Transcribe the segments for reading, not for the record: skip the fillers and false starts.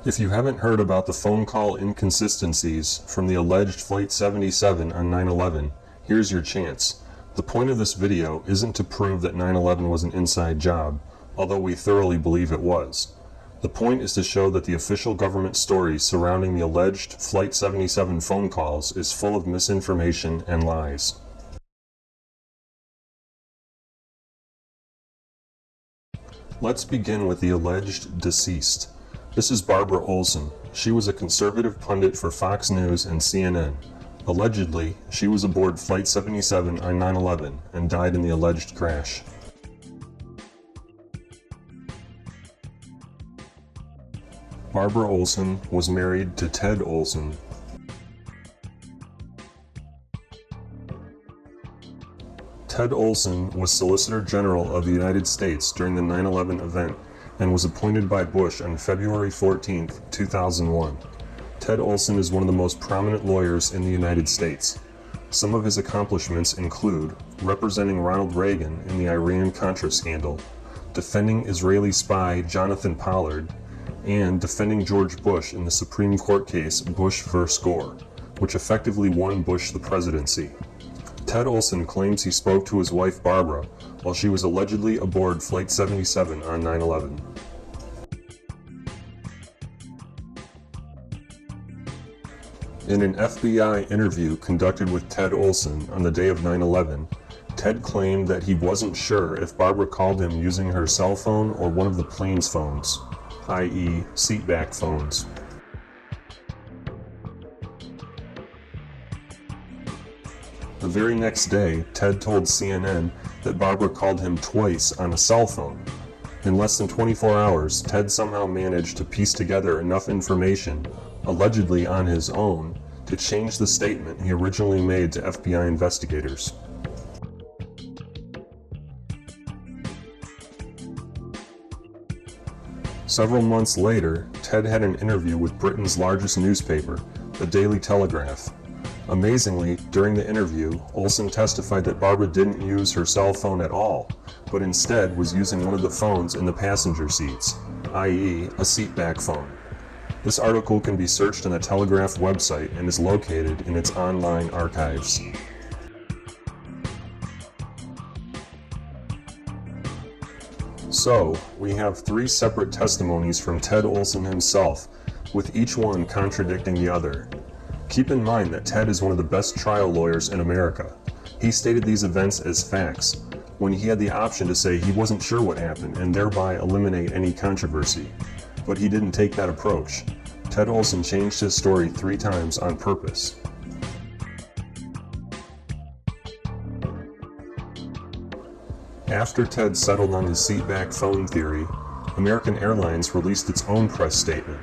If you haven't heard about the phone call inconsistencies from the alleged Flight 77 on 9/11, here's your chance. The point of this video isn't to prove that 9/11 was an inside job, although we thoroughly believe it was. The point is to show that the official government story surrounding the alleged Flight 77 phone calls is full of misinformation and lies. Let's begin with the alleged deceased. This is Barbara Olson. She was a conservative pundit for Fox News and CNN. Allegedly, she was aboard Flight 77 on 9/11 and died in the alleged crash. Barbara Olson was married to Ted Olson. Ted Olson was Solicitor General of the United States during the 9/11 event and was appointed by Bush on February 14, 2001. Ted Olson is one of the most prominent lawyers in the United States. Some of his accomplishments include representing Ronald Reagan in the Iran-Contra scandal, defending Israeli spy Jonathan Pollard, and defending George Bush in the Supreme Court case Bush v. Gore, which effectively won Bush the presidency. Ted Olson claims he spoke to his wife Barbara while she was allegedly aboard Flight 77 on 9/11. In an FBI interview conducted with Ted Olson on the day of 9/11, Ted claimed that he wasn't sure if Barbara called him using her cell phone or one of the plane's phones, i.e. seatback phones. The very next day, Ted told CNN that Barbara called him twice on a cell phone. In less than 24 hours, Ted somehow managed to piece together enough information, allegedly on his own, to change the statement he originally made to FBI investigators. Several months later, Ted had an interview with Britain's largest newspaper, the Daily Telegraph. Amazingly, during the interview, Olson testified that Barbara didn't use her cell phone at all, but instead was using one of the phones in the passenger seats, i.e. a seatback phone. This article can be searched on the Telegraph website and is located in its online archives. So, we have three separate testimonies from Ted Olson himself, with each one contradicting the other. Keep in mind that Ted is one of the best trial lawyers in America. He stated these events as facts, when he had the option to say he wasn't sure what happened and thereby eliminate any controversy. But he didn't take that approach. Ted Olson changed his story 3 times on purpose. After Ted settled on his seatback phone theory, American Airlines released its own press statement.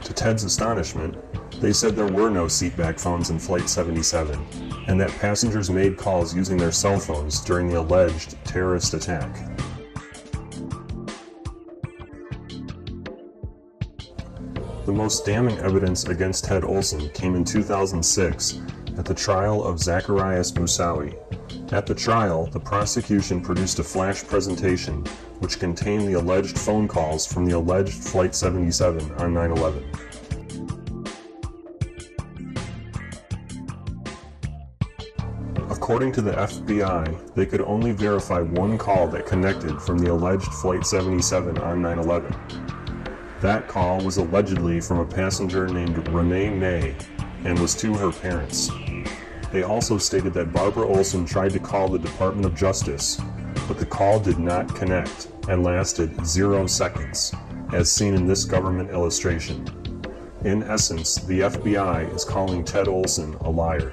To Ted's astonishment, they said there were no seatback phones in Flight 77, and that passengers made calls using their cell phones during the alleged terrorist attack. The most damning evidence against Ted Olson came in 2006 at the trial of Zacarias Moussaoui. At the trial, the prosecution produced a flash presentation which contained the alleged phone calls from the alleged Flight 77 on 9/11. According to the FBI, they could only verify one call that connected from the alleged Flight 77 on 9/11. That call was allegedly from a passenger named Renee May and was to her parents. They also stated that Barbara Olson tried to call the Department of Justice, but the call did not connect and lasted 0 seconds, as seen in this government illustration. In essence, the FBI is calling Ted Olson a liar.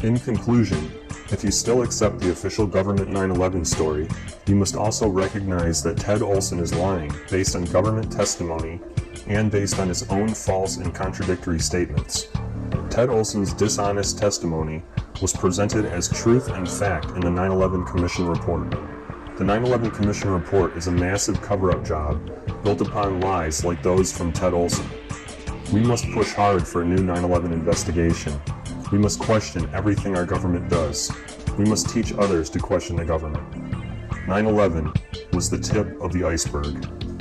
In conclusion, if you still accept the official government 9/11 story, you must also recognize that Ted Olson is lying based on government testimony and based on his own false and contradictory statements. Ted Olson's dishonest testimony was presented as truth and fact in the 9/11 Commission report. The 9/11 Commission report is a massive cover-up job built upon lies like those from Ted Olson. We must push hard for a new 9/11 investigation. We must question everything our government does. We must teach others to question the government. 9/11 was the tip of the iceberg.